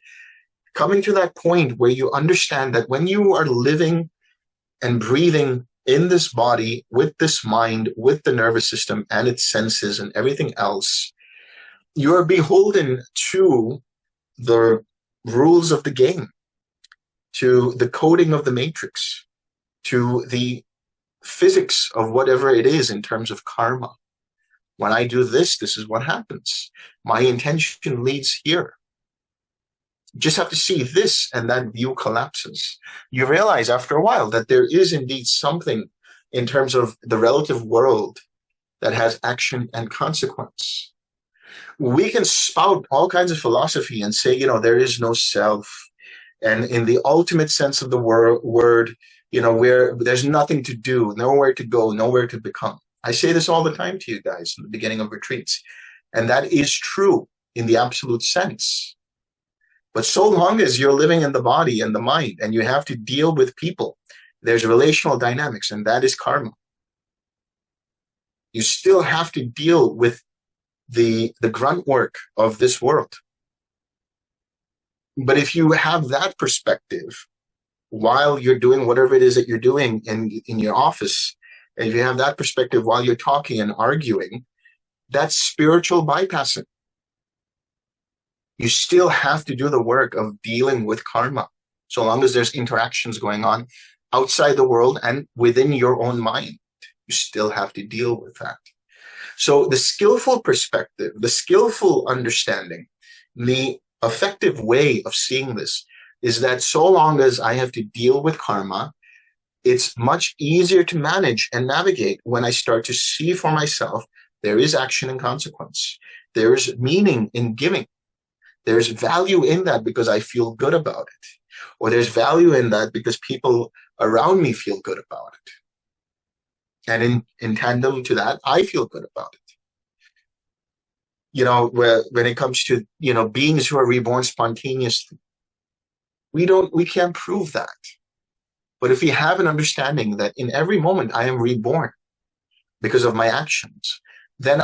coming to that point where you understand that when you are living and breathing in this body, with this mind, with the nervous system and its senses and everything else, you are beholden to the rules of the game, to the coding of the matrix, to the physics of whatever it is in terms of karma. When I do this, this is what happens. My intention leads here. You just have to see this, and that view collapses. You realize after a while that there is indeed something in terms of the relative world that has action and consequence. We can spout all kinds of philosophy and say, there is no self. And in the ultimate sense of the word, where there's nothing to do, nowhere to go, nowhere to become. I say this all the time to you guys in the beginning of retreats. And that is true in the absolute sense. But so long as you're living in the body and the mind and you have to deal with people, there's relational dynamics, and that is karma. You still have to deal with the grunt work of this world. But if you have that perspective while you're doing whatever it is that you're doing in your office, and if you have that perspective while you're talking and arguing, that's spiritual bypassing. You still have to do the work of dealing with karma, so long as there's interactions going on outside the world and within your own mind. You still have to deal with that. So the skillful perspective, the skillful understanding, the effective way of seeing this is that so long as I have to deal with karma, it's much easier to manage and navigate when I start to see for myself there is action and consequence. There's meaning in giving. There's value in that because I feel good about it. Or there's value in that because people around me feel good about it. And in tandem to that, I feel good about it. When it comes to, beings who are reborn spontaneously, we can't prove that. But if we have an understanding that in every moment I am reborn because of my actions, then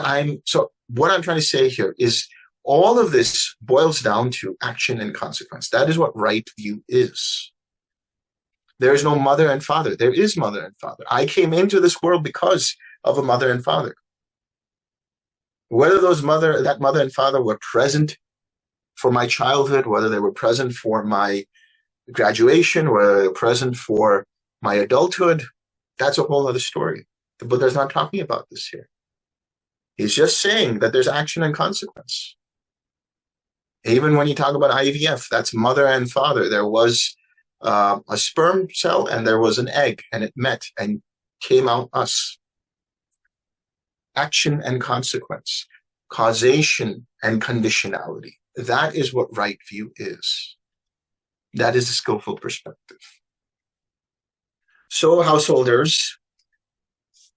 so what I'm trying to say here is all of this boils down to action and consequence. That is what right view is. There is no mother and father. There is mother and father. I came into this world because of a mother and father. Whether that mother and father were present for my childhood, whether they were present for my graduation, whether they were present for my adulthood, that's a whole other story. The Buddha's not talking about this here. He's just saying that there's action and consequence. Even when you talk about IVF, that's mother and father. There was a sperm cell and there was an egg, and it met and came out us. Action and consequence, causation and conditionality. That is what right view is. That is the skillful perspective. So householders,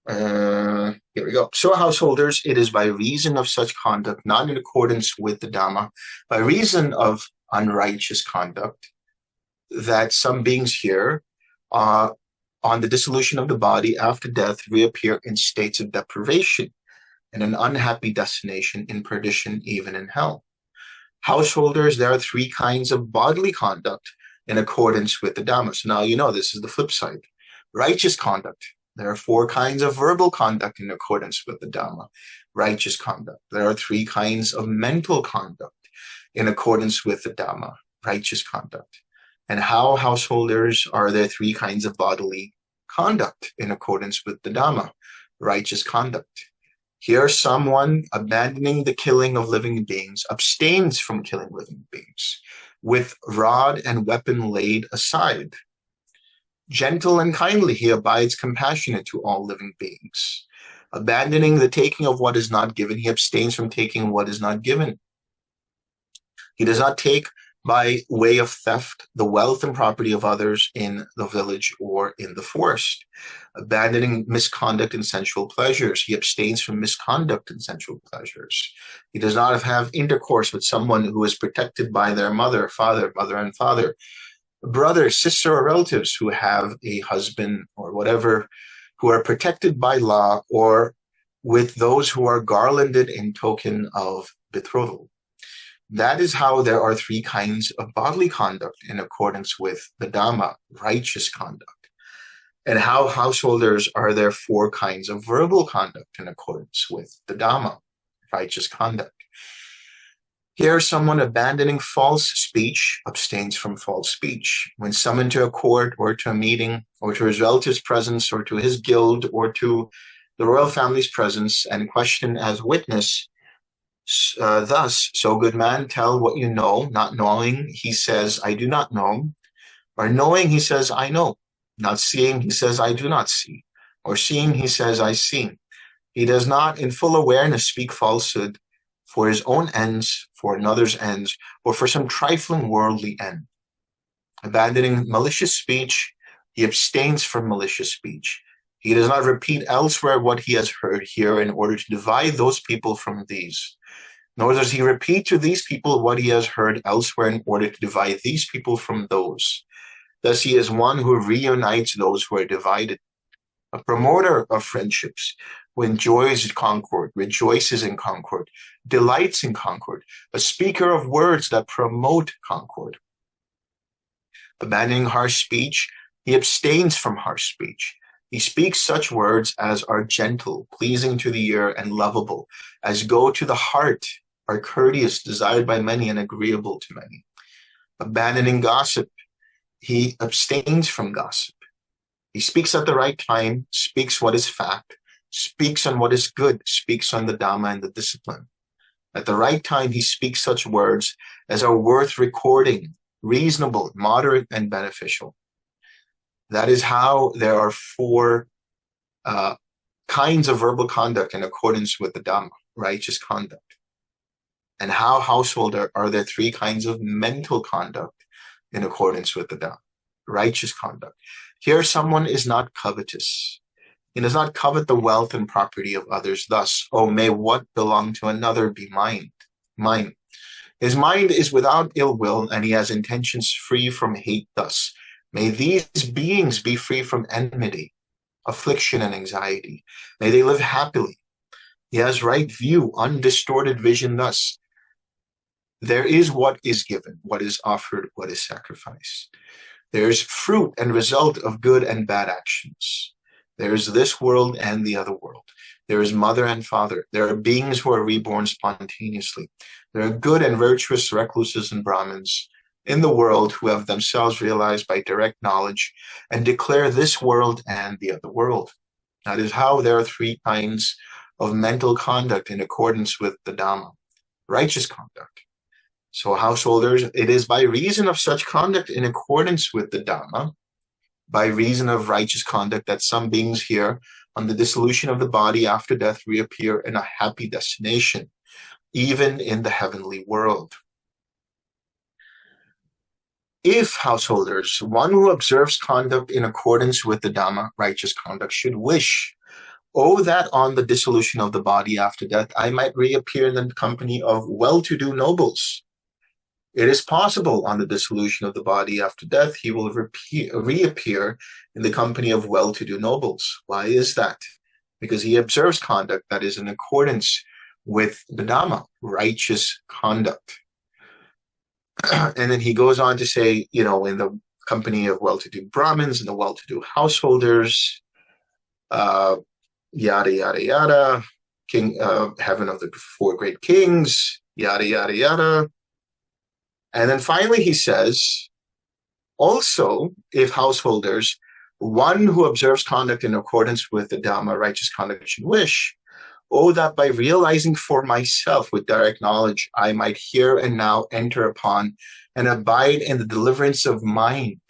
here we go. So householders, it is by reason of such conduct, not in accordance with the Dhamma, by reason of unrighteous conduct, that some beings here, on the dissolution of the body after death, reappear in states of deprivation, in an unhappy destination, in perdition, even in hell. Householders, there are 3 kinds of bodily conduct in accordance with the Dhamma. So now this is the flip side. Righteous conduct. There are 4 kinds of verbal conduct in accordance with the Dhamma. Righteous conduct. There are 3 kinds of mental conduct in accordance with the Dhamma. Righteous conduct. And how householders are there 3 kinds of bodily conduct in accordance with the Dhamma? Righteous conduct. Here, someone abandoning the killing of living beings abstains from killing living beings, with rod and weapon laid aside. Gentle and kindly, he abides compassionate to all living beings. Abandoning the taking of what is not given, he abstains from taking what is not given. He does not take by way of theft the wealth and property of others in the village or in the forest. Abandoning misconduct and sensual pleasures, he abstains from misconduct and sensual pleasures. He does not have intercourse with someone who is protected by their mother and father, brother, sister, or relatives who have a husband or whatever, who are protected by law, or with those who are garlanded in token of betrothal. That is how there are 3 kinds of bodily conduct in accordance with the Dhamma, righteous conduct. And how householders are there 4 kinds of verbal conduct in accordance with the Dhamma, righteous conduct. Here, someone abandoning false speech abstains from false speech. When summoned to a court or to a meeting or to his relative's presence or to his guild or to the royal family's presence and questioned as witness, thus, so good man, tell what you know. Not knowing, he says, I do not know. Or knowing, he says, I know. Not seeing, he says, I do not see. Or seeing, he says, I see. He does not, in full awareness, speak falsehood for his own ends, for another's ends, or for some trifling worldly end. Abandoning malicious speech, he abstains from malicious speech. He does not repeat elsewhere what he has heard here in order to divide those people from these. Nor does he repeat to these people what he has heard elsewhere in order to divide these people from those. Thus he is one who reunites those who are divided. A promoter of friendships, who enjoys concord, rejoices in concord, delights in concord, a speaker of words that promote concord. Abandoning harsh speech, he abstains from harsh speech. He speaks such words as are gentle, pleasing to the ear, and lovable, as go to the heart, are courteous, desired by many, and agreeable to many. Abandoning gossip, he abstains from gossip. He speaks at the right time, speaks what is fact, speaks on what is good, speaks on the Dhamma and the discipline. At the right time, he speaks such words as are worth recording, reasonable, moderate, and beneficial. That is how there are 4 kinds of verbal conduct in accordance with the Dhamma, righteous conduct. And how household are there three kinds of mental conduct in accordance with the Dhamma? Righteous conduct. Here, someone is not covetous. He does not covet the wealth and property of others. Thus, oh, may what belong to another be mine. His mind is without ill will, and he has intentions free from hate. Thus, may these beings be free from enmity, affliction, and anxiety. May they live happily. He has right view, undistorted vision. Thus, there is what is given, what is offered, what is sacrificed. There is fruit and result of good and bad actions. There is this world and the other world. There is mother and father. There are beings who are reborn spontaneously. There are good and virtuous recluses and Brahmins in the world who have themselves realized by direct knowledge and declare this world and the other world. That is how there are three kinds of mental conduct in accordance with the Dhamma. Righteous conduct. So householders, it is by reason of such conduct in accordance with the Dhamma, by reason of righteous conduct, that some beings here, on the dissolution of the body after death, reappear in a happy destination, even in the heavenly world. If householders, one who observes conduct in accordance with the Dhamma, righteous conduct, should wish, oh, that on the dissolution of the body after death, I might reappear in the company of well-to-do nobles. It is possible on the dissolution of the body after death, he will reappear in the company of well-to-do nobles. Why is that? Because he observes conduct that is in accordance with the Dhamma, righteous conduct. And then he goes on to say, in the company of well-to-do Brahmins and the well-to-do householders, yada, yada, yada, heaven of the four great kings, yada, yada, yada. And then finally he says, also, if householders, one who observes conduct in accordance with the Dhamma, righteous conduct, should wish, oh, that by realizing for myself with direct knowledge, I might here and now enter upon and abide in the deliverance of mind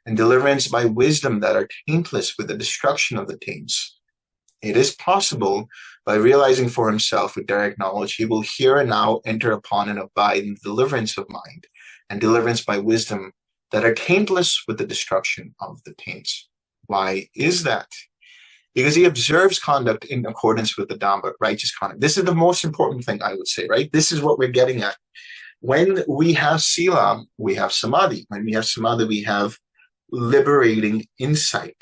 and deliverance by wisdom that are taintless with the destruction of the taints. It is possible, by realizing for himself with direct knowledge, he will here and now enter upon and abide in the deliverance of mind and deliverance by wisdom that are taintless with the destruction of the taints. Why is that? Because he observes conduct in accordance with the Dhamma, righteous conduct. This is the most important thing, I would say, right? This is what we're getting at. When we have Sila, we have Samadhi. When we have Samadhi, we have liberating insight.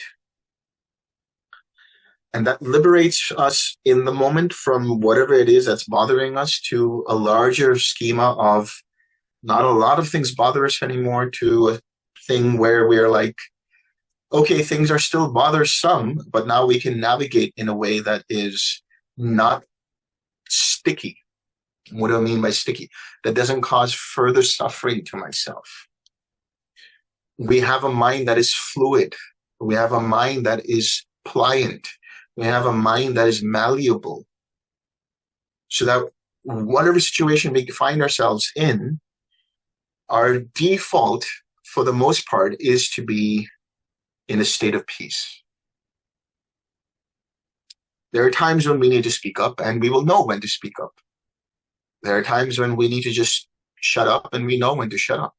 And that liberates us in the moment from whatever it is that's bothering us to a larger schema of not a lot of things bother us anymore, to a thing where we're like, okay, things are still bothersome, but now we can navigate in a way that is not sticky. What do I mean by sticky? That doesn't cause further suffering to myself. We have a mind that is fluid. We have a mind that is pliant. We have a mind that is malleable. So that whatever situation we find ourselves in, our default, for the most part, is to be in a state of peace. There are times when we need to speak up, and we will know when to speak up. There are times when we need to just shut up, and we know when to shut up.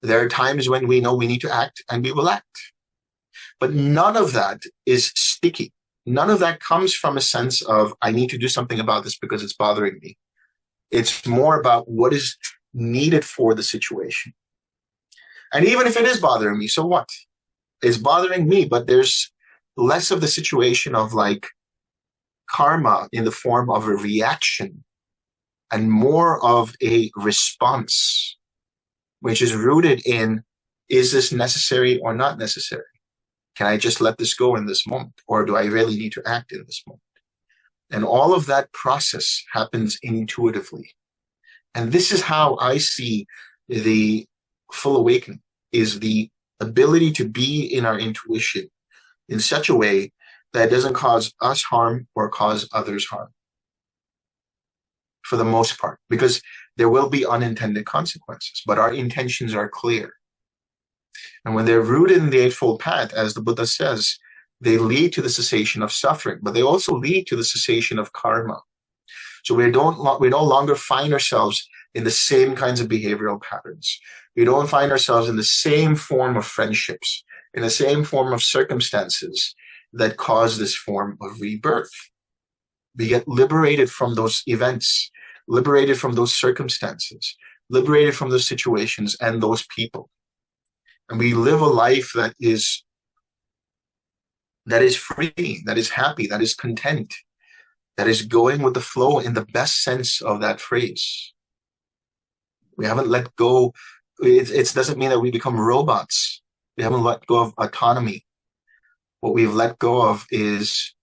There are times when we know we need to act, and we will act. But none of that is sticky. None of that comes from a sense of, I need to do something about this because it's bothering me. It's more about what is needed for the situation. And even if it is bothering me, so what? It's bothering me, but there's less of the situation of like karma in the form of a reaction and more of a response, which is rooted in, is this necessary or not necessary? Can I just let this go in this moment? Or do I really need to act in this moment? And all of that process happens intuitively. And this is how I see the full awakening, is the ability to be in our intuition in such a way that it doesn't cause us harm or cause others harm. For the most part, because there will be unintended consequences, but our intentions are clear. And when they're rooted in the Eightfold Path, as the Buddha says, they lead to the cessation of suffering, but they also lead to the cessation of karma. So we no longer find ourselves in the same kinds of behavioral patterns. We don't find ourselves in the same form of friendships, in the same form of circumstances that cause this form of rebirth. We get liberated from those events, liberated from those circumstances, liberated from those situations and those people. And we live a life that is free, that is happy, that is content, that is going with the flow in the best sense of that phrase. We haven't let go. It doesn't mean that we become robots. We haven't let go of autonomy. What we've let go of is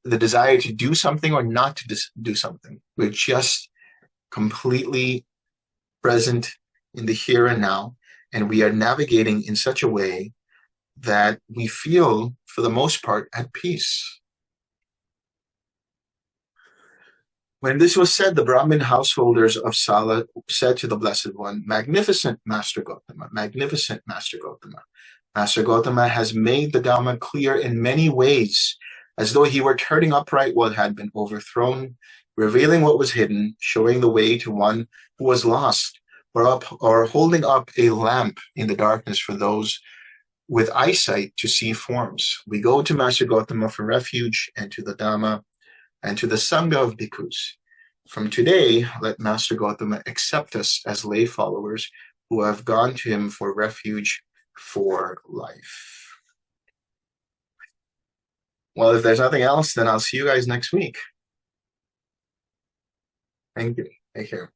the desire to do something or not to do something. We're just completely present in the here and now, and we are navigating in such a way that we feel, for the most part, at peace. When this was said, the Brahmin householders of Sala said to the Blessed One, "Magnificent Master Gautama, magnificent Master Gautama. Master Gautama has made the Dhamma clear in many ways, as though he were turning upright what had been overthrown, revealing what was hidden, showing the way to one who was lost, or holding up a lamp in the darkness for those with eyesight to see forms. We go to Master Gautama for refuge, and to the Dhamma, and to the Sangha of bhikkhus. From today, let Master Gautama accept us as lay followers who have gone to him for refuge for life." Well, if there's nothing else, then I'll see you guys next week. Thank you. Take care.